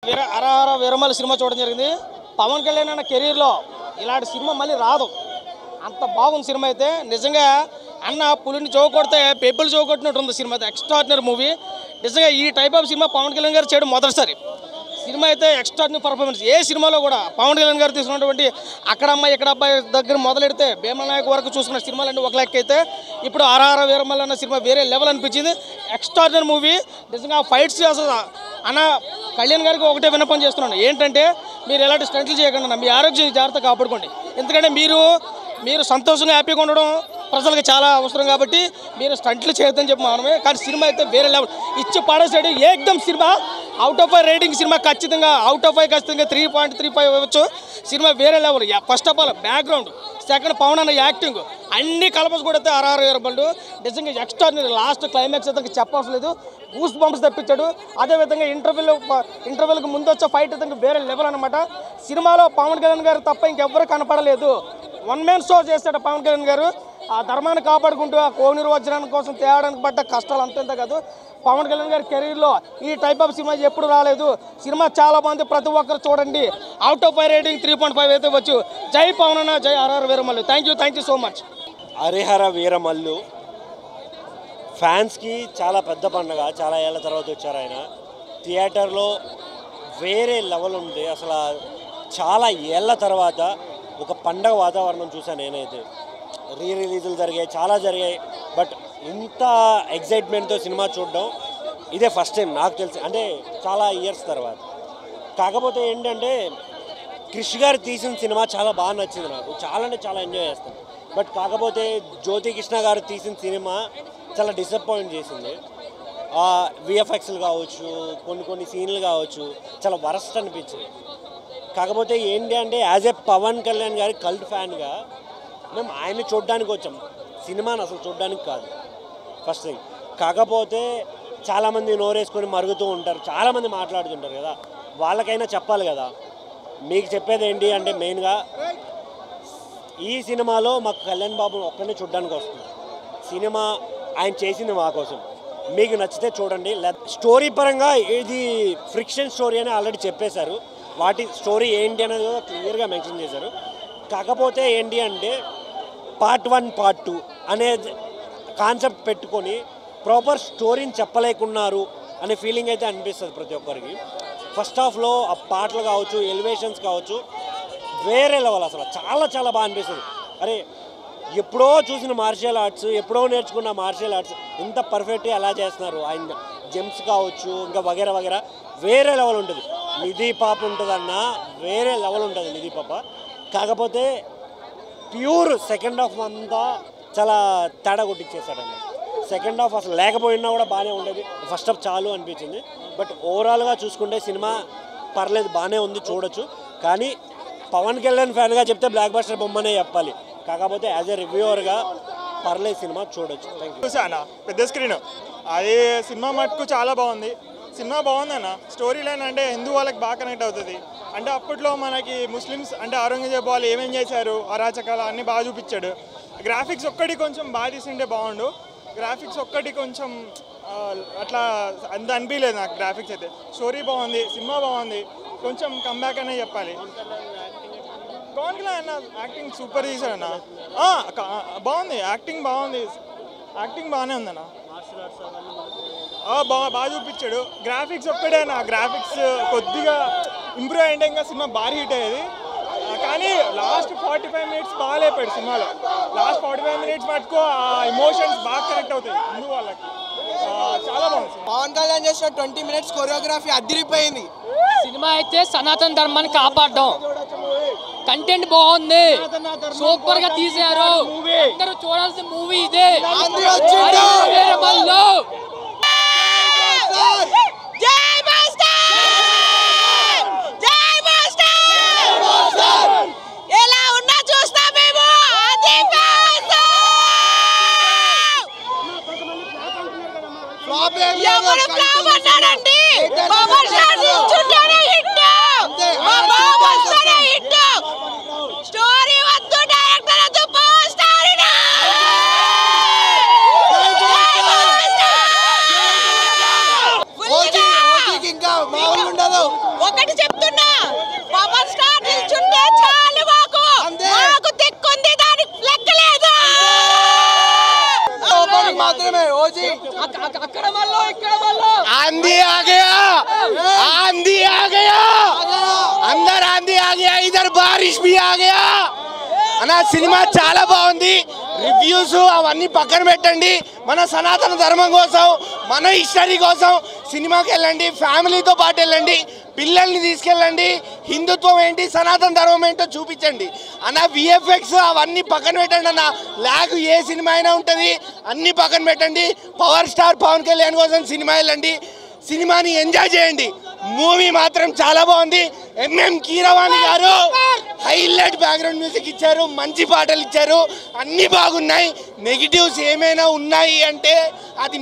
అరహర Veeramalli cinema చూడడం జరిగింది. పవన్ కళ్యాణ్ అన్న కెరీర్లో ఇలాంటి సినిమా మళ్ళీ రాదు. అంత బాగుంది సినిమా అయితే. నిజంగా అన్న పులిని చౌకొడితే పెబ్బులు చౌకొట్టినట్టు ఉంది సినిమా అయితే. Extraordinary movie. నిజంగా ఈ type of cinema Pawan Kalyan గారు చేయడం మొదటిసారి. సినిమా అయితే ఎక్స్ట్రాడినరీ పర్ఫార్మెన్స్. ఏ సినిమాలో కూడా పవన్ కళ్యాణ్ గారు తీసుకున్నటువంటి అక్కడ అమ్మాయి ఇక్కడ అబ్బాయి దగ్గర మొదలెడితే భీమనాయక్ వరకు చూసుకున్న సినిమాలన్నీ ఒక లెక్క అయితే ఇప్పుడు అరహర వీరమల్లి అన్న సినిమా వేరే లెవెల్ అనిపించింది. Extraordinary movie. నిజంగా ఫైట్స్ అసలు అన్న కళ్యాణ్ గారికి ఒకటే విన్నపం చేస్తున్నాను, ఏంటంటే మీరు ఎలాంటి స్టంట్లు చేయకుండా మీ ఆరోగ్యం జాగ్రత్తగా కాపాడుకోండి. ఎందుకంటే మీరు సంతోషంగా హ్యాపీగా ఉండడం ప్రజలకు చాలా అవసరం కాబట్టి మీరు స్టంట్లు చేయొద్దని చెప్పి మనమే. కానీ సినిమా అయితే వేరే లెవెల్ ఇచ్చి పాడేసాడు. ఏకదమ్ సినిమా. అవుట్ ఆఫ్ 5 రేటింగ్ సినిమా ఖచ్చితంగా అవుట్ ఆఫ్ 5 ఖచ్చితంగా 3.35 ఇవ్వచ్చు. సినిమా వేరే level. First of all background, second Pawan అన్న యాక్టింగ్ అన్ని కలపస్ కూడా అయితే అరహర వీరమల్లి నిజంగా ఎక్స్ట్రాడినరీ. లాస్ట్ క్లైమాక్స్ అయితే చెప్పవలసిన లేదు, గూస్ బంప్స్ తెప్పించాడు. అదేవిధంగా ఇంటర్వెల్కి ముందు వచ్చే ఫైట్ అయితే వేరే లెవెల్ అనమాట. సినిమాలో పవన్ కళ్యాణ్ గారు తప్ప ఇంకెవ్వరు కనపడలేదు. వన్ మ్యాన్ షో చేస్తాడు పవన్ కళ్యాణ్ గారు. ఆ ధర్మాన్ని కాపాడుకుంటూ ఆ కోహినూరు వజ్రానికి కోసం తేవడానికి పడ్డ కష్టాలు అంతే కాదు. పవన్ కళ్యాణ్ గారి కెరీర్లో ఈ టైప్ ఆఫ్ సినిమా ఎప్పుడు రాలేదు. సినిమా చాలా బాగుంది, ప్రతి ఒక్కరు చూడండి. అవుట్ ఆఫ్ 5 రేటింగ్ 3.5 అయితే వచ్చు. జై పవన్ అన్న, జై Harihara Veeramalli. Thank you so much. Harihara Veeramallu ఫ్యాన్స్కి చాలా పెద్ద పండుగ. చాలా ఏళ్ళ తర్వాత వచ్చారు ఆయన. థియేటర్లో వేరే లెవెల్ ఉంది. అసలు చాలా ఏళ్ళ తర్వాత ఒక పండగ వాతావరణం చూశాను నేనైతే. రిలీజులు జరిగాయి, చాలా జరిగాయి. బట్ ఇంత ఎగ్జైట్మెంట్తో సినిమా చూడడం ఇదే ఫస్ట్ టైం నాకు తెలిసి, అంటే చాలా ఇయర్స్ తర్వాత. కాకపోతే ఏంటంటే క్రిష్ గారు తీసిన సినిమా చాలా బాగా నచ్చింది నాకు. చాలా అంటే చాలా ఎంజాయ్ చేస్తాను. బట్ కాకపోతే జ్యోతి కృష్ణ గారు తీసిన సినిమా చాలా డిసప్పాయింట్ చేసింది. విఎఫ్ఎక్స్లు కావచ్చు, కొన్ని సీన్లు కావచ్చు, చాలా వరస్ట్ అనిపించింది. కాకపోతే ఏంటి అంటే యాజ్ ఏ పవన్ కళ్యాణ్ గారి కల్ట్ ఫ్యాన్గా మేము ఆయన్ని చూడడానికి వచ్చాం, సినిమాని అసలు చూడడానికి కాదు ఫస్ట్ థింగ్. కాకపోతే చాలామంది నోరేసుకొని మరుగుతూ ఉంటారు, చాలామంది మాట్లాడుతుంటారు కదా, వాళ్ళకైనా చెప్పాలి కదా. మీకు చెప్పేది ఏంటి అంటే మెయిన్గా ఈ సినిమాలో మాకు కళ్యాణ్ బాబు ఒక్కనే చూడడానికి వస్తుంది. సినిమా ఆయన చేసింది మా కోసం. మీకు నచ్చితే చూడండి. స్టోరీ పరంగా ఇది ఫ్రిక్షన్ స్టోరీ అని ఆల్రెడీ చెప్పేశారు. వాటి స్టోరీ ఏంటి అనేది కూడా క్లియర్గా మెన్షన్ చేశారు. కాకపోతే ఏంటి అంటే పార్ట్ 1 పార్ట్ 2 అనే కాన్సెప్ట్ పెట్టుకొని ప్రాపర్ స్టోరీని చెప్పలేకున్నారు అనే ఫీలింగ్ అయితే అనిపిస్తుంది ప్రతి ఒక్కరికి. ఫస్ట్ హాఫ్లో ఆ పాటలు కావచ్చు, ఎలివేషన్స్ కావచ్చు, వేరే లెవెల్. అసలు చాలా బాగా అనిపిస్తుంది. అరే ఎప్పుడో చూసిన మార్షియల్ ఆర్ట్స్, ఎప్పుడో నేర్చుకున్న మార్షియల్ ఆర్ట్స్ ఇంత పర్ఫెక్ట్గా ఎలా చేస్తున్నారు. ఆయన జెమ్స్ కావచ్చు, ఇంకా వగేరా వేరే లెవెల్ ఉంటుంది. నిధి పాప ఉంటుందన్న వేరే లెవెల్ ఉంటుంది నిధి పాప. కాకపోతే ప్యూర్ సెకండ్ హాఫ్ అంతా చాలా తేడా కొట్టించేశాడన్న. సెకండ్ హాఫ్ అసలు లేకపోయినా కూడా బాగానే ఉండేది. ఫస్ట్ హాఫ్ చాలు అనిపించింది. బట్ ఓవరాల్గా చూసుకుంటే సినిమా పర్లేదు, బాగానే ఉంది, చూడొచ్చు. కానీ పవన్ కళ్యాణ్ ఫ్యాన్గా చెప్తే బ్లాక్ బస్టర్ బొమ్మనే చెప్పాలి. కాకపోతే యాజ్ ఎ రివ్యూవర్గా పర్లేదు, సినిమా చూడొచ్చు. Thank you. చూసానా పెద్ద స్క్రీన్ అది సినిమా మటుకు చాలా బాగుంది. సినిమా బాగుందన్న. స్టోరీ లైన్ అంటే హిందూ వాళ్ళకి బాగా కనెక్ట్ అవుతుంది. అంటే అప్పట్లో మనకి ముస్లిమ్స్ అంటే ఔరంగజేబ్ వాళ్ళు ఏమేం చేశారు, అరాచకాలు అన్నీ బాగా చూపించాడు. గ్రాఫిక్స్ ఒక్కటి కొంచెం బాగా తీసింటే బాగుండు. గ్రాఫిక్స్ ఒక్కటి కొంచెం అట్లా అంత అనిపించలేదు నాకు. గ్రాఫిక్స్ అయితే స్టోరీ బాగుంది, సినిమా బాగుంది, కొంచెం కంబ్యాక్ అనే చెప్పాలి. పవన్ కళ్యాణ్ అన్న యాక్టింగ్ సూపర్ తీశాడన్న. బాగుంది, యాక్టింగ్ బాగుంది, యాక్టింగ్ బాగానే ఉందన్న. బాగా చూపించాడు. గ్రాఫిక్స్ ఒక్కడే అన్న. గ్రాఫిక్స్ కొద్దిగా ఇంప్రూవ్ అయ్యింటే ఇంకా సినిమా భారీ హిట్ అయ్యేది. కానీ లాస్ట్ 45 మినిట్స్ బాగా లేపాడు సినిమాలో. లాస్ట్ 45 మినిట్స్ మటుకు ఆ ఎమోషన్స్ బాగా కనెక్ట్ అవుతాయి హిందూ వాళ్ళకి. చాలా బాగుంది. పవన్ కళ్యాణ్ చేసిన 20 మినిట్స్ కొరియోగ్రఫీ అదిరిపోయింది. సినిమా అయితే సనాతన ధర్మాన్ని కాపాడడం, కంటెంట్ బాగుంది, సూపర్ గా తీశారు. అందరూ చూడాల్సిన మూవీ ఇదే. ఒకటి చెప్తున్నా, పవర్ స్టార్ నిల్చుంటే చాలు మాకు దిక్కుంది, దానికి లెక్కలేదు. మాత్రమే ఓజీ అక్కడ మళ్ళీ ఇక్కడ మళ్ళీ आंधी आ गया, आंधी आ गया, अंदर आंधी आ गया, इधर बारिश भी आ गया అన్న. సినిమా చాలా బాగుంది. రివ్యూస్ అవన్నీ పక్కన పెట్టండి. మన సనాతన ధర్మం కోసం, మన హిస్టరీ కోసం సినిమాకి వెళ్ళండి. ఫ్యామిలీతో పాటు వెళ్ళండి, పిల్లల్ని తీసుకెళ్ళండి. హిందుత్వం ఏంటి, సనాతన ధర్మం ఏంటో చూపించండి అన్న. విఎఫ్ఎక్స్ అవన్నీ పక్కన పెట్టండి అన్న. లాగ్ ఏ సినిమా అయినా ఉంటుంది, అన్నీ పక్కన పెట్టండి. పవర్ స్టార్ పవన్ కళ్యాణ్ కోసం సినిమా వెళ్ళండి, సినిమాని ఎంజాయ్ చేయండి. మూవీ మాత్రం చాలా బాగుంది. ఎంఎం కీరవాణి గారు హైలైట్ బ్యాక్గ్రౌండ్ మ్యూజిక్ ఇచ్చారు, మంచి పాటలు ఇచ్చారు, అన్నీ బాగున్నాయి. నెగిటివ్స్ ఏమైనా ఉన్నాయి అంటే అది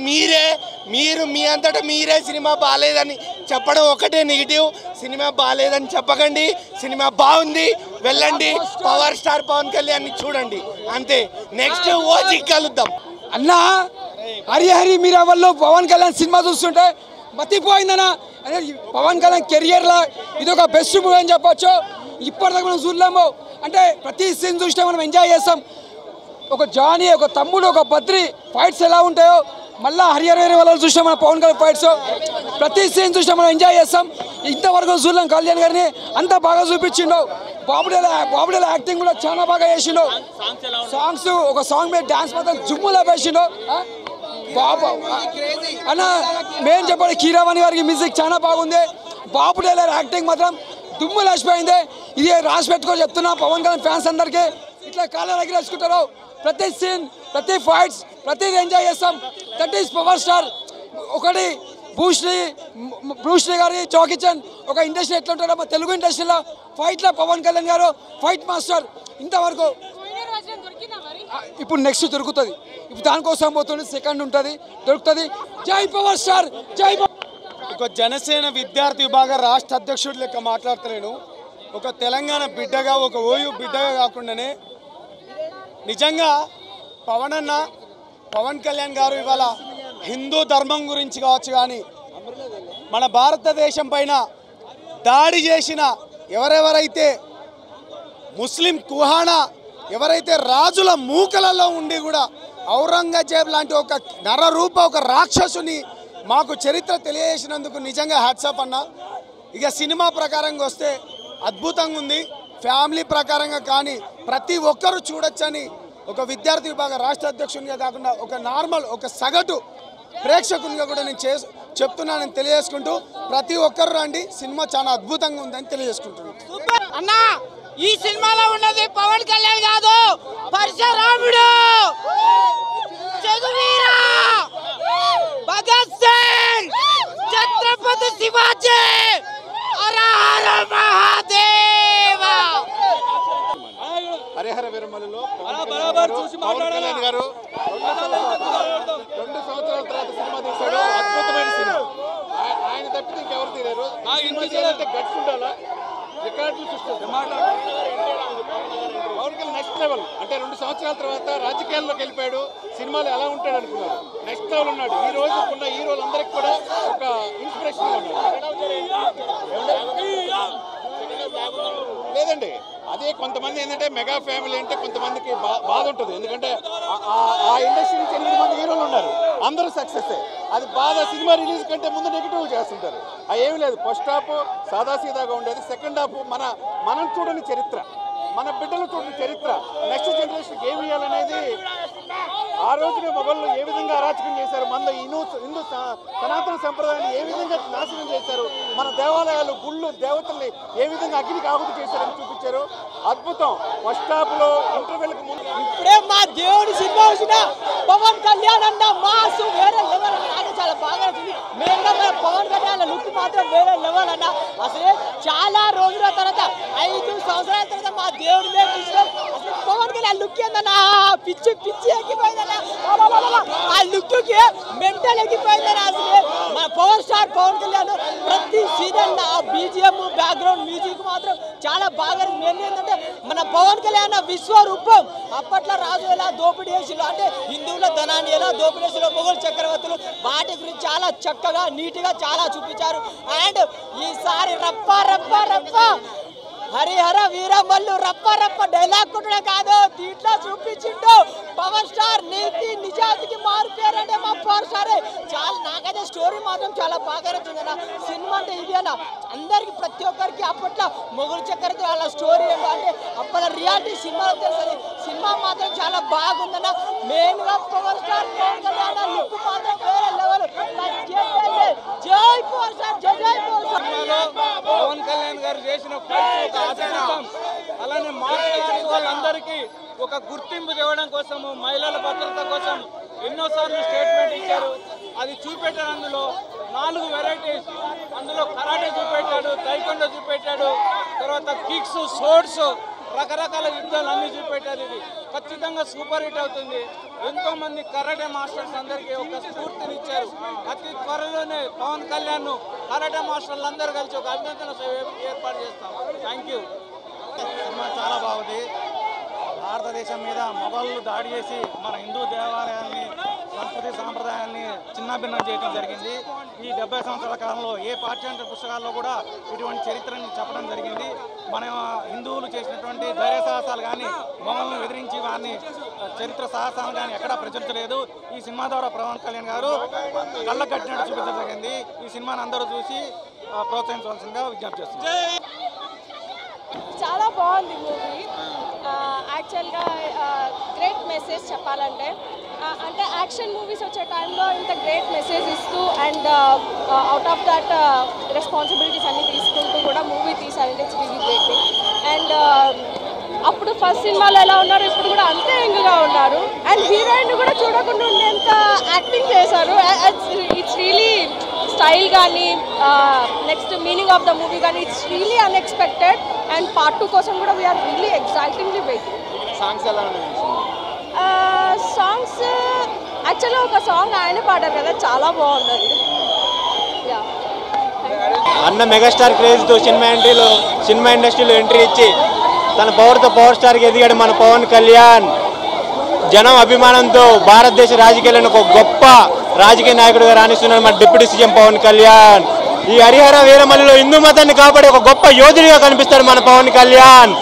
మీరు మీ అంతటా మీరే సినిమా బాగాలేదని చెప్పడం ఒకటే నెగిటివ్. సినిమా బాగాలేదని చెప్పకండి, సినిమా బాగుంది, వెళ్ళండి. పవర్ స్టార్ పవన్ కళ్యాణ్ చూడండి, అంతే. నెక్స్ట్ ఓజీ కలుద్దాం అన్న. హరి మీరావల్లో పవన్ కళ్యాణ్ సినిమా చూస్తుంటే మతిపోయిందన్నా. అదే పవన్ కళ్యాణ్ కెరియర్లో ఇది ఒక బెస్ట్ మూవీ అని చెప్పొచ్చు. ఇప్పటిదాకా మనం చూడలేము అంటే ప్రతి సీన్ చూస్తే మనం ఎంజాయ్ చేస్తాం. ఒక జానీ, ఒక తమ్ముడు, ఒక బద్రి ఫైట్స్ ఎలా ఉంటాయో మళ్ళీ హరిహర వాళ్ళు చూసినా మన పవన్ కళ్యాణ్ ఫైట్స్ ప్రతి సీన్ చూసినా మనం ఎంజాయ్ చేస్తాం. ఇంతవరకు చూడలేం కళ్యాణ్ గారిని, అంత బాగా చూపించిండు. బాబుడేల యాక్టింగ్ కూడా చాలా బాగా చేసిండు. సాంగ్స్, ఒక సాంగ్ మీద డాన్స్ మాత్రం జుమ్ములా వేసిండు బాబు అన్న. మేం చెప్పాలి, కీరవాణి గారికి మ్యూజిక్ చాలా బాగుంది. బాబుడేల యాక్టింగ్ మాత్రం దుమ్ము లేచిపోయింది. ఇది రాసి పెట్టుకొని చెప్తున్నా పవన్ కళ్యాణ్ ఫ్యాన్స్ అందరికీ. ఇట్లా కాళ్ళ ఎగిరేసుకుంటారు. ప్రతి సీన్, ప్రతి ఫైట్స్, ప్రతిది ఎంజాయ్ చేస్తాం. That is power star. ఒకటి బ్రూస్లీ గారి జాకీ చాన్ ఒక ఇండస్ట్రీ ఎట్లా ఉంటారో మా తెలుగు ఇండస్ట్రీలో ఫైట్లో పవన్ కళ్యాణ్ గారు ఫైట్ మాస్టర్. ఇంతవరకు ఇప్పుడు నెక్స్ట్ దొరుకుతుంది. ఇప్పుడు దానికోసం పోతుంది, సెకండ్ ఉంటుంది, దొరుకుతుంది. జై పవర్ స్టార్, జై. ఒక జనసేన విద్యార్థి విభాగ రాష్ట్ర అధ్యక్షుడి లెక్క మాట్లాడుతున్నాను. ఒక తెలంగాణ బిడ్డగా, ఒక ఓయూ బిడ్డగా కాకుండానే నిజంగా పవన్ కళ్యాణ్ గారు ఇవాళ హిందూ ధర్మం గురించి కావచ్చు, కానీ మన భారతదేశం పైన దాడి చేసిన ఎవరెవరైతే ముస్లిం కుహానా, ఎవరైతే రాజుల మూకలలో ఉండి కూడా ఔరంగజేబ్ లాంటి ఒక నరరూప, ఒక రాక్షసుని మాకు చరిత్ర తెలియజేసినందుకు నిజంగా హ్యాట్సాప్ అన్న. ఇక సినిమా ప్రకారంగా వస్తే అద్భుతంగా ఉంది. ఫ్యామిలీ ప్రకారంగా కానీ ప్రతి ఒక్కరూ చూడొచ్చని ఒక విద్యార్థి విభాగ రాష్ట్ర అధ్యక్షునిగా కాకుండా ఒక నార్మల్, ఒక సగటు ప్రేక్షకునిగా కూడా నేను చెప్తున్నానని తెలియజేసుకుంటూ ప్రతి ఒక్కరు రండి, సినిమా చాలా అద్భుతంగా ఉందని తెలియజేసుకుంటున్నాను. అన్నా, ఈ సినిమాలో ఉన్నది పవన్ కళ్యాణ్ కాదు, పరశురాముడు, జగవీరా, భగత్ సింగ్, ఛత్రపతి శివాజీ, హర హర మహాదేవ. హరిహర విరమలలో పవన్ కళ్యాణ్ గారు 2 సంవత్సరాల తర్వాత సినిమా తీశాడు. అద్భుతమైన సినిమా. ఆయన తప్పితే ఇంకెవరు తీరారు. గట్స్ ఉండాలా, రికార్డులు సృష్టిస్తారు. పవన్ కళ్యాణ్ నెక్స్ట్ లెవెల్ అంటే 2 సంవత్సరాల తర్వాత రాజకీయాల్లోకి వెళ్ళిపోయాడు. సినిమాలు ఎలా ఉంటాడు అనుకున్నారు, నెక్స్ట్ లెవెల్ ఉన్నాడు. ఈ రోజు ఉన్న హీరోలందరికీ కూడా ఒక ఇన్స్పిరేషన్ లేదండి. అదే కొంతమంది ఏంటంటే మెగా ఫ్యామిలీ అంటే కొంతమందికి బాధ ఉంటుంది. ఎందుకంటే ఆ ఇండస్ట్రీ నుంచి 8 మంది హీరోలు ఉన్నారు, అందరూ సక్సెస్. అది బాధ. సినిమా రిలీజ్ కంటే ముందు నెగిటివ్ చేస్తుంటారు. అది ఏమి లేదు. ఫస్ట్ హాఫ్ సాదాసీదాగా ఉండేది. సెకండ్ హాఫ్ మనం చూడని చరిత్ర, మన బిడ్డలు చూడని చరిత్ర, నెక్స్ట్ జనరేషన్కి ఏమి ఇవ్వాలనేది. ఆ రోజునే మొబైల్లో ఏ విధంగా అరాచకం చేశారు, మన హిందూ సనాతన సంప్రదాయాన్ని ఏ విధంగా నాశనం చేశారు, మన దేవాలయాలు, గుళ్ళు, దేవతల్ని ఏ విధంగా అగ్నికి ఆహుతి చేశారని చూపించారు. అద్భుతం. ఫస్ట్ హాఫ్ లో ఇంటర్వెల్కి ముందు ఇప్పుడే మా దేవుడి సినిమా వచ్చిన పవన్ కళ్యాణ్ అన్న మాసు వేరే లెవెల్ అన్న. చాలా బాగా వచ్చింది. మెయిన్గా పవన్ కళ్యాణ్ లుక్ మాత్రం వేరే లెవెల్ అన్న. అసలే చాలా రోజుల తర్వాత 5 సంవత్సరాల తర్వాత మా దేవుడి మీద అసలు పవన్ కళ్యాణ్ లుక్ ఏందన్నా, పిచ్చి ఎక్కిపోయిందన్న. ఆ లుక్కి మెంటల్ ఎక్కిపోయిందన్న. అసలు మన పవర్ స్టార్ పవన్ కళ్యాణ్ ప్రతి సీజన్ ఆ బీజిఎం, బ్యాక్గ్రౌండ్ మ్యూజిక్ మాత్రం చాలా బాగా మెయిన్ ఏంటంటే మన పవన్ కళ్యాణ్ విశ్వరూపం. అప్పట్లో రాజు ఎలా దోపిడీ చేసిలో అంటే హిందువుల ధనాన్ని ఎలా దోపిడీ చేసిలో మొఘల్ చక్రవర్తులు వాటి గురించి చాలా చక్కగా నీట్గా చాలా చూపించారు. అండ్ ఈసారి రప్ప రప్ప రప్ప హరిహర వీరమల్లు రప్ప రప్ప డైలాగ్ కూడా కాదు, దీంట్లో చూపించిండు పవర్ స్టార్ నీతి నిజాతికి మారిపోయారంటే మా పవర్ స్టారే. చాలా నాకైతే స్టోరీ మాత్రం చాలా బాగా నచ్చిందన్న. సినిమా అంటే ఇది అన్న అందరికి ప్రతి ఒక్కరికి అప్పట్లో మొగుడు చక్కెరతో వాళ్ళ స్టోరీ ఏంటో అంటే అప్పట్లో రియాలిటీ సినిమా తెలుస్తుంది. సినిమా మాత్రం చాలా బాగుందన్న. మెయిన్గా power star Pawan Kalyan look మాత్రం వేరే లెవెల్. జై పవర్ స్టార్, జై జై పవర్ స్టార్. పవన్ కళ్యాణ్ గారు చేసిన అలానే మార్షల్ ఆర్ట్స్ వాళ్ళందరికీ ఒక గుర్తింపు తేవడం కోసము మహిళల భద్రత కోసం ఎన్నోసార్లు స్టేట్మెంట్ ఇచ్చారు. అది చూపెట్టారు. అందులో 4 వెరైటీస్, అందులో కరాటే చూపెట్టాడు, తైకొండో చూపెట్టాడు, తర్వాత కిక్స్, సోర్డ్స్, రకరకాల యుద్ధాలు అన్నీ చూపెట్టారు. ఇది ఖచ్చితంగా సూపర్ హిట్ అవుతుంది. ఎంతోమంది కరాటే మాస్టర్స్ అందరికీ ఒక స్ఫూర్తినిచ్చారు. అతి త్వరలోనే పవన్ కళ్యాణ్ కరాటే మాస్టర్లు అందరూ కలిసి ఒక అభినందన సభ ఏర్పాటు చేస్తాం. Thank you. సినిమా చాలా బాగుంది. భారతదేశం మీద మొఘలు దాడి చేసి మన హిందూ దేవాలయాల్ని, సంస్కృతి సాంప్రదాయాల్ని చిన్నాభిన్నం చేయడం జరిగింది. ఈ 70 సంవత్సరాల కాలంలో ఏ పాఠ్యాంశ పుస్తకాల్లో కూడా ఇటువంటి చరిత్రని చెప్పడం జరిగింది. మన హిందువులు చేసినటువంటి ధైర్య సాహసాలు కానీ, మొఘలను ఎదిరించి వారిని చరిత్ర సాహసాలు కానీ ఎక్కడా ప్రచురించలేదు. ఈ సినిమా ద్వారా పవన్ కళ్యాణ్ గారు కళ్ళ కట్టినట్టు చూపించడం జరిగింది. ఈ సినిమాని అందరూ చూసి ప్రోత్సహించవలసిందిగా విజ్ఞప్తి చేస్తున్నారు. చాలా బాగుంది మూవీ. యాక్చువల్గా గ్రేట్ మెసేజ్ చెప్పాలంటే అంటే యాక్షన్ మూవీస్ వచ్చే టైంలో ఇంత గ్రేట్ మెసేజ్ ఇస్తూ and out of that responsibilities అన్నీ తీసుకుంటూ కూడా మూవీ తీసారంటే it's really great thing. And అప్పుడు ఫస్ట్ సినిమాలో ఎలా ఉన్నారు ఇప్పుడు కూడా అంతే యంగ్గా ఉన్నారు. అండ్ హీరోయిన్ కూడా చూడకుండా ఉండేంత యాక్టింగ్ చేశారు. ఇట్స్ రియలీ స్టైల్ కానీ next meaning of the movie కానీ it's really unexpected. And part 2 కోసం కూడా we're really excitingly waiting. Songs ఎలా ఉన్నాయి? సాంగ్స్ యాక్చువల్గా ఒక సాంగ్ ఆయన పాడారు కదా, చాలా బాగున్నది. అన్న మెగాస్టార్ క్రేజ్తో సినిమా ఇండస్ట్రీలో ఎంట్రీ ఇచ్చి తన పవర్ స్టార్కి ఎదిగాడు మన పవన్ కళ్యాణ్. జనం అభిమానంతో భారతదేశ రాజకీయాలను ఒక గొప్ప రాజకీయ నాయకుడిగా రాణిస్తున్నాడు మన డిప్యూటీ సీఎం పవన్ కళ్యాణ్. ఈ హరిహర వీరమల్లిలో హిందూ మతాన్ని కాపాడే ఒక గొప్ప యోధుడిగా కనిపిస్తాడు మన పవన్ కళ్యాణ్.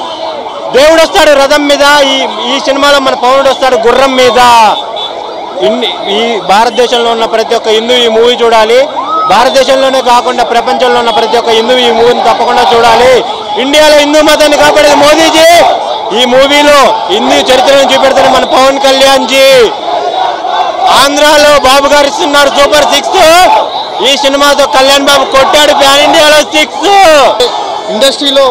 దేవుడు వస్తాడు రథం మీద, ఈ సినిమాలో మన పవనుడు వస్తాడు గుర్రం మీద. ఈ భారతదేశంలో ఉన్న ప్రతి ఒక్క హిందూ ఈ మూవీ చూడాలి. భారతదేశంలోనే కాకుండా ప్రపంచంలో ఉన్న ప్రతి ఒక్క హిందూ ఈ మూవీని తప్పకుండా చూడాలి. ఇండియాలో హిందూ మతాన్ని కాపాడేది మోదీజీ. ఈ మూవీలో హిందూ చరిత్రను చూపెడతాడు మన పవన్ కళ్యాణ్ జీ. ఆంధ్రాలో బాబు గారు ఇస్తున్నారు సూపర్ 6. ఈ సినిమాతో కళ్యాణ్ బాబు కొట్టాడు ప్యాన్ ఇండియాలో 6. ఇండస్ట్రీలో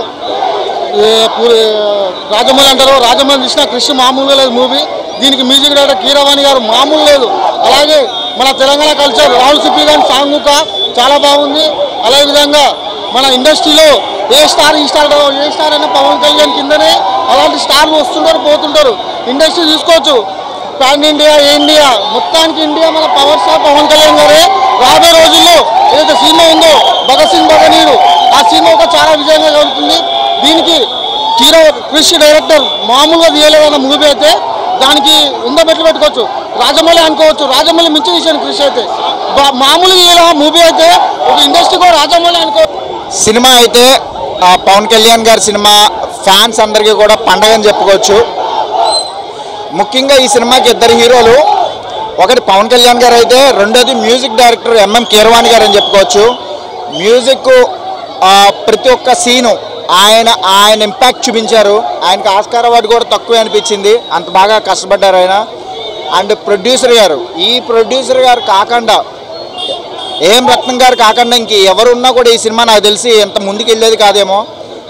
రాజమౌళి అంటారు, రాజమౌళి ఇచ్చిన కృషి మామూలుగా లేదు మూవీ. దీనికి మ్యూజిక్ డైరెక్టర్ కీరవాణి గారు మామూలు లేదు. అలాగే మన తెలంగాణ కల్చర్ రాహుల్ సిప్పి గారి సాంగ్ చాలా బాగుంది. అదేవిధంగా మన ఇండస్ట్రీలో ఏ స్టార్ అయినా పవన్ కళ్యాణ్ కిందనే అలాంటి స్టార్లు వస్తుంటారు పోతుంటారు. ఇండస్ట్రీ చూసుకోవచ్చు, పాన్ ఇండియా మొత్తానికి ఇండియా మన పవర్ స్టార్ పవన్ కళ్యాణ్ గారే. రాబోయే రోజుల్లో ఏదైతే సినిమా ఉందో భగత్ సింగ్ భగనీయుడు, ఆ సినిమా ఒక చాలా విజయంగా జరుగుతుంది. దీనికి కృషి డైరెక్టర్ మామూలుగా తీయలేదన్న మూవీ అయితే దానికి ఉందబెట్లు పెట్టుకోవచ్చు. రాజమౌళి అనుకోవచ్చు, రాజమౌళి మించి తీసిన కృషి అయితే మామూలుగా మూవీ అయితే ఒక ఇండస్ట్రీ కూడా రాజమౌళి అనుకోవచ్చు. సినిమా అయితే పవన్ కళ్యాణ్ గారి సినిమా ఫ్యాన్స్ అందరికీ కూడా పండగని చెప్పుకోవచ్చు. ముఖ్యంగా ఈ సినిమాకి 2 హీరోలు, ఒకటి పవన్ కళ్యాణ్ గారు అయితే, రెండోది మ్యూజిక్ డైరెక్టర్ ఎంఎం కీరవాణి గారు అని చెప్పుకోవచ్చు. మ్యూజిక్ ప్రతి ఒక్క సీను ఆయన ఇంపాక్ట్ చూపించారు. ఆయనకి ఆస్కార్ అవార్డు కూడా తక్కువే అనిపించింది, అంత బాగా కష్టపడ్డారు ఆయన. అండ్ ప్రొడ్యూసర్ గారు, ఈ ప్రొడ్యూసర్ గారు కాకుండా ఏం రత్నం గారు కాకుండా ఇంక ఎవరున్నా కూడా ఈ సినిమా నాకు తెలిసి ఎంత ముందుకు వెళ్ళేది కాదేమో.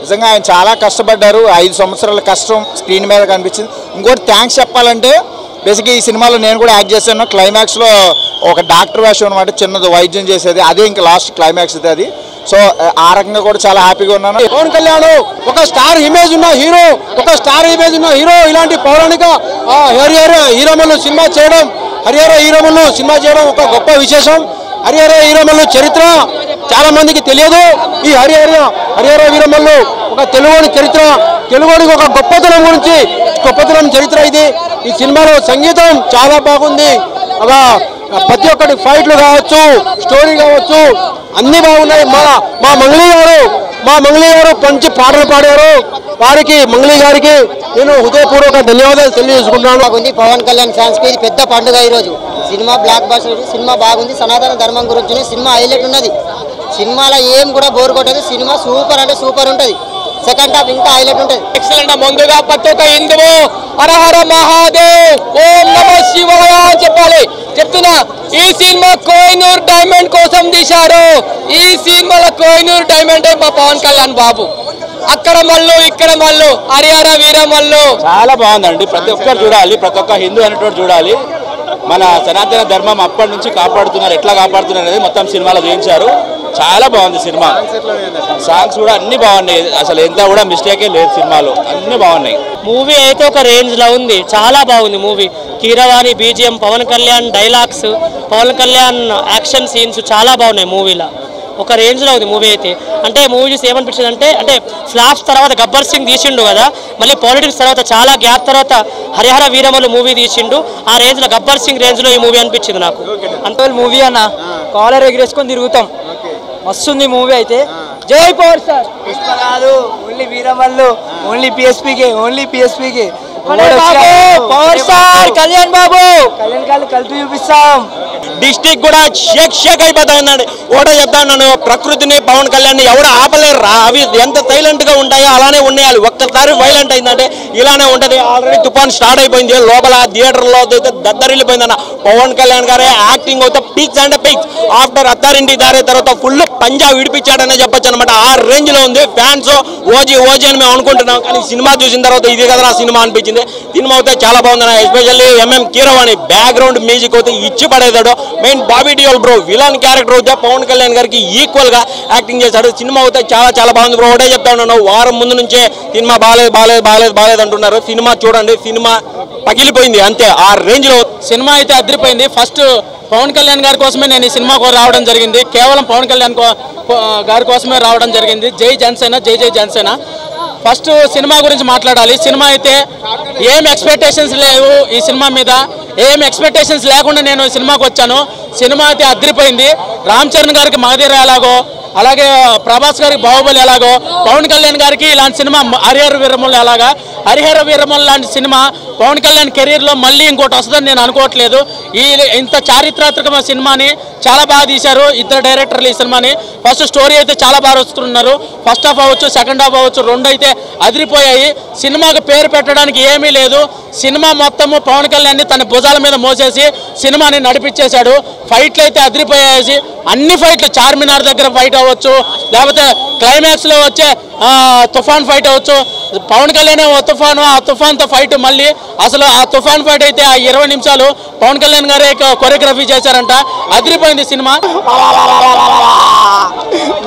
నిజంగా ఆయన చాలా కష్టపడ్డారు. 5 సంవత్సరాల కష్టం స్క్రీన్ మీద కనిపించింది. ఇంకోటి థ్యాంక్స్ చెప్పాలంటే బేసిక్గా ఈ సినిమాలో నేను కూడా యాక్ట్ చేశాను. క్లైమాక్స్లో ఒక డాక్టర్ వేషం అనమాట, చిన్నది వైద్యం చేసేది, అదే ఇంకా లాస్ట్ క్లైమాక్స్ అది. సో ఆ రకంగా కూడా చాలా హ్యాపీగా ఉన్నాను. పవన్ కళ్యాణ్ ఒక స్టార్ ఇమేజ్ ఉన్న హీరో, ఇలాంటి పౌరాణిక హరిహర హీరోమల్లు సినిమా చేయడం ఒక గొప్ప విశేషం. హరిహర హీరోమల్లు చరిత్ర చాలా మందికి తెలియదు. ఈ హరిహర వీరమల్లు ఒక తెలుగుని చరిత్ర, తెలుగునికి ఒక గొప్పతనం చరిత్ర ఇది. ఈ సినిమాలో సంగీతం చాలా బాగుంది. ప్రతి ఒక్కటి ఫైట్లు కావచ్చు, స్టోరీ కావచ్చు, అన్ని బాగున్నాయి. మా మంగళీ గారు మంచి పాటలు పాడారు. వారికి మంగళీ గారికి నేను హృదయపూర్వక ధన్యవాదాలు తెలియజేసుకుంటున్నాను. బాగుంది. పవన్ కళ్యాణ్ ఫ్యాన్స్ కి ఇది పెద్ద పండుగ. ఈరోజు సినిమా బ్లాక్ బస్టర్, సినిమా బాగుంది. సనాతన ధర్మం గురించి సినిమా హైలైట్ ఉన్నది. సినిమాలో ఏం కూడా బోర్ కొట్టదు. సినిమా సూపర్ అంటే సూపర్ ఉంటుంది. సెకండ్ హాఫ్ ఇంకా హైలైట్ ఉంటుంది. ఎక్సలెంట్. ముందుగా ప్రతి ఒక్క హిందువు హర హర మహాదేవ్, ఓం నమ శివాయ అని చెప్పాలి. చెప్తున్నా, ఈ సినిమా కోహినూర్ డైమండ్ కోసం తీశారు. ఈ సినిమాలో కోహినూర్ డైమండ్ మా పవన్ కళ్యాణ్ బాబు. అక్కడ మల్లు ఇక్కడ మల్లు, హరిహర వీరమల్లు. చాలా బాగుందండి. ప్రతి ఒక్కరు చూడాలి, ప్రతి ఒక్క హిందూ అనేటువంటి చూడాలి. మన సనాతన ధర్మం అప్పటి నుంచి కాపాడుతున్నారు, ఎట్లా కాపాడుతున్నారు అనేది మొత్తం సినిమాలో చూపించారు. చాలా బాగుంది సినిమా. సాంగ్స్ కూడా అన్ని బాగున్నాయి. అసలు ఎంత కూడా మిస్టేకే లేదు సినిమాలో, అన్ని బాగున్నాయి. మూవీ అయితే ఒక రేంజ్ లో ఉంది. చాలా బాగుంది movie. Keeravani BGM, Pawan Kalyan dialogues, Pawan Kalyan action scenes చాలా బాగున్నాయి మూవీలో. ఒక రేంజ్లో ఉంది మూవీ అయితే. అంటే మూవీ చూసి ఏమనిపించింది అంటే ఫ్లాప్స్ తర్వాత గబ్బర్ సింగ్ తీసిండు కదా, మళ్ళీ పాలిటిక్స్ తర్వాత చాలా గ్యాప్ తర్వాత హరిహర వీరమల్లు మూవీ తీసిండు. ఆ రేంజ్లో గబ్బర్ సింగ్ రేంజ్లో ఈ మూవీ అనిపించింది నాకు. అంటే మూవీ అన్న కాలర్ ఎగిరేసుకొని తిరుగుతాం. మస్తుంది మూవీ అయితే. జై పవర్ స్టార్. కాదు, ఓన్లీ వీరమల్లు, ఓన్లీ పిఎస్పీకి పవర్ స్టార్ కళ్యాణ్ బాబు, కళ్యాణ్ కలిపి చూపిస్తాం. డిస్టిక్ కూడా షేక్ అయిపోతా ఉందండి. ఒకటే చెప్తా ఉన్నాను, ప్రకృతిని పవన్ కళ్యాణ్ ఎవడు ఆపలేరు. అవి ఎంత సైలెంట్ గా ఉంటాయో అలానే ఉండేయాలి. ఒక్కసారి వైలెంట్ అయిందంటే ఇలానే ఉంటది. ఆల్రెడీ తుఫాన్ స్టార్ట్ అయిపోయింది. లోపల థియేటర్ లో దద్దరిల్లిపోయిందన్న. పవన్ కళ్యాణ్ గారే యాక్టింగ్ అవుతా పీక్స్ అండ్ పీక్స్. ఆఫ్టర్ అత్తారింటి దారే తర్వాత ఫుల్ పంజాబ్ విడిపించాడనే చెప్పొచ్చు అనమాట. ఆ రేంజ్ లో ఉంది. ఫ్యాన్స్ ఓజీ అని మేము అనుకుంటున్నాం, కానీ సినిమా చూసిన తర్వాత ఇది కదా నా సినిమా అనిపించింది. సినిమా అయితే చాలా బాగుంది. Especially MM Keeravani background music అయితే ఇచ్చి పడేదాడు. Main Bobby Deol bro villain character అయితే పవన్ కళ్యాణ్ గారికి ఈక్వల్ గా యాక్టింగ్ చేశాడు. సినిమా అయితే చాలా బాగుంది బ్రో. ఒకటే చెప్తా ఉన్నాను, వారం ముందు నుంచే సినిమా బాగాలేదు అంటున్నారు. సినిమా చూడండి, సినిమా పగిలిపోయింది అంతే. ఆ రేంజ్ లో సినిమా అయితే అదిరిపోయింది. ఫస్ట్ పవన్ కళ్యాణ్ గారి కోసమే నేను ఈ సినిమాకు రావడం జరిగింది. కేవలం పవన్ కళ్యాణ్ గారి కోసమే రావడం జరిగింది. జై జనసేన. ఫస్ట్ సినిమా గురించి మాట్లాడాలి. సినిమా అయితే ఏం ఎక్స్పెక్టేషన్స్ లేవు ఈ సినిమా మీద. ఏం ఎక్స్పెక్టేషన్స్ లేకుండా నేను సినిమాకి వచ్చాను. సినిమా అయితే అదిరిపోయింది. రామ్ చరణ్ గారికి మగధీర ఎలాగో, అలాగే ప్రభాస్ గారికి బాహుబలి ఎలాగో, పవన్ కళ్యాణ్ గారికి ఇలాంటి సినిమా హరిహర వీరమల్లు ఎలాగా. హరిహర వీరమల్లు లాంటి సినిమా పవన్ కళ్యాణ్ కెరీర్లో మళ్ళీ ఇంకోటి వస్తుందని నేను అనుకోవట్లేదు. ఇంత చారిత్రాత్మకమైన సినిమాని చాలా బాగా తీశారు ఇద్దరు డైరెక్టర్లు ఈ సినిమాని. ఫస్ట్ స్టోరీ అయితే చాలా బాగా వస్తున్నారు. ఫస్ట్ హాఫ్ అవ్వచ్చు, సెకండ్ హాఫ్ అవ్వచ్చు, రెండు అయితే అదిరిపోయాయి. సినిమాకి పేరు పెట్టడానికి ఏమీ లేదు. సినిమా మొత్తము పవన్ కళ్యాణ్ని తన భుజాల మీద మోసేసి సినిమాని నడిపించేశాడు. ఫైట్లు అయితే అదిరిపోయాయి. అన్ని ఫైట్లు, చార్మినార్ దగ్గర ఫైట్ అవ్వచ్చు, లేకపోతే క్లైమాక్స్లో వచ్చే తుఫాన్ ఫైట్ అవ్వచ్చు. పవన్ కళ్యాణ్ ఆ తుఫాన్తో ఫైట్. మళ్ళీ అసలు ఆ తుఫాన్ ఫైట్ అయితే ఆ 20 నిమిషాలు పవన్ కళ్యాణ్ గారే కొరియోగ్రఫీ చేశారంట. అదిరిపోయింది సినిమా.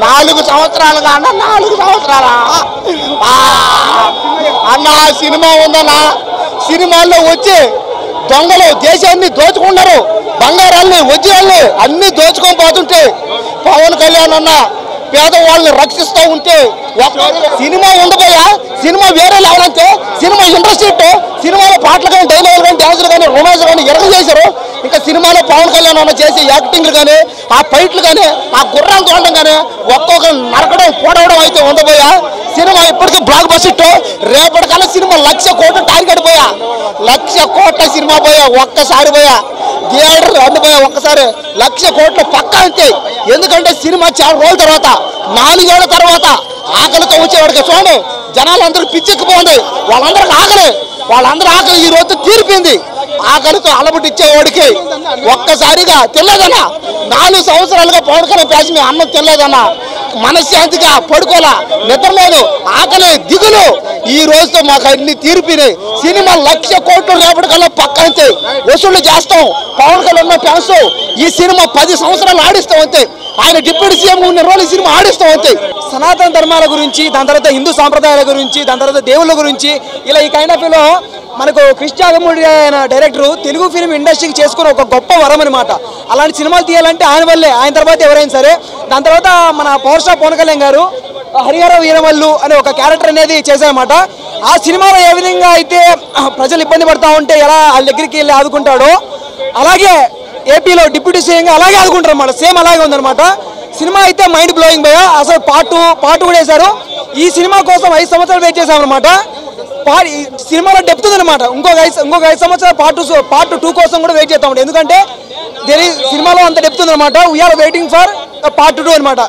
4 సంవత్సరాలుగా అన్న 4 సంవత్సరాల అన్న సినిమా ఉందన్న. సినిమాల్లో వచ్చి దొంగలు దేశాన్ని దోచుకున్నారు. బంగారాన్ని వజ్రాన్ని అన్ని దోచుకొని పోతుంటే పవన్ కళ్యాణ్ అన్న పేదవాళ్ళని రక్షిస్తూ ఉంటే సినిమా ఉండబోయా. సినిమా వేరే లెవెల్ అంటే సినిమా ఇండస్ట్రీ సినిమాలో పాటలు కానీ, డైలాగులు కానీ, డాన్సులు కానీ, రొమాన్స్ కానీ ఎరగ చేశారు. ఇంకా సినిమాలో పవన్ కళ్యాణ్ అన్న చేసే యాక్టింగ్లు కానీ, ఆ ఫైట్లు కానీ, ఆ గుర్రాలు చూడడం కానీ, ఒక్కొక్క నరకడం పోడవడం అయితే ఉండబోయా. సినిమా ఇప్పటికీ బ్లాక్ బస్టర్. రేపటికల్లా సినిమా 1,00,000 కోట్లు టార్గెట్ పోయా. 1,00,000 కోట్ల సినిమా పోయా. ఒక్కసారి పోయా థియేటర్ అండిపోయా. ఒక్కసారి 1,00,000 కోట్లు పక్కా అంతే. ఎందుకంటే సినిమా చాలా రోజుల తర్వాత, 4 ఏళ్ల తర్వాత ఆకలితో వచ్చేవాడికి చూడండి. జనాలందరూ పిచ్చెక్కిపోండి. వాళ్ళందరూ ఆకలి ఈ రోజు తీరిపోయింది. ఆకలితో అలబుట్టిచ్చేవాడికి ఒక్కసారిగా తినలేదన్నా. 4 సంవత్సరాలుగా పవన్ కళ్యాణ్ ప్యాసి మీ అన్నం తినలేదన్నా. మనశ్శాంతిగా పడుకోలా, నిద్ర లేదు, ఆకలి, దిగులు. ఈ రోజుతో మాకు అన్ని తీరిపోయినాయి. సినిమా 1,00,000 కోట్లు రేపటికల్లా పక్క అంతే వసూళ్లు చేస్తాం. పవన్ కళ్యాణ్ ఫ్యాన్స్ ఈ సినిమా 10 సంవత్సరాలు ఆడిస్తాం అంతే. ఆయన డిప్యూటీ సీఎం ఉన్న రోజులు సినిమా ఆడిస్తాం అంతే. సనాతన ధర్మాల గురించి, దాని తర్వాత హిందూ సాంప్రదాయాల గురించి, దాని తర్వాత దేవుళ్ళ గురించి, ఇలా ఈ కైండ్ ఆఫ్ లో మనకు క్రిష్ జాగమూడి ఆయన డైరెక్టర్ తెలుగు ఫిల్మ్ ఇండస్ట్రీకి చేసుకున్న ఒక గొప్ప వరం అనమాట. అలాంటి సినిమాలు తీయాలంటే ఆయన వల్లే, ఆయన తర్వాత ఎవరైనా సరే. దాని తర్వాత మన పవర్ స్టార్ పవన్ కళ్యాణ్ గారు హరిహర వీరమల్లు అనే ఒక క్యారెక్టర్ అనేది చేశారన్నమాట. ఆ సినిమాలో ఏ విధంగా అయితే ప్రజలు ఇబ్బంది పడతా ఉంటే ఎలా వాళ్ళ దగ్గరికి వెళ్ళి ఆదుకుంటాడో, అలాగే ఏపీలో డిప్యూటీ సీఎంగా అలాగే ఆదుకుంటారు అన్నమాట. సేమ్ అలాగే ఉందన్నమాట. సినిమా అయితే మైండ్ బ్లోయింగ్ భయ. అసలు పార్ట్ కూడా వేశారు. ఈ సినిమా కోసం 5 సంవత్సరాలు వెయిట్ చేశామన్నమాట. సినిమాలో డెప్త్ ఉందన్నమాట. ఇంకొక 5 సంవత్సరాలు పార్ట్ 2 కోసం కూడా వెయిట్ చేస్తాం. ఎందుకంటే సినిమాలో అంత డెప్త్ ఉందన్నమాట. వీఆర్ వెయిటింగ్ ఫర్ పార్ట్ 2 అనమాట.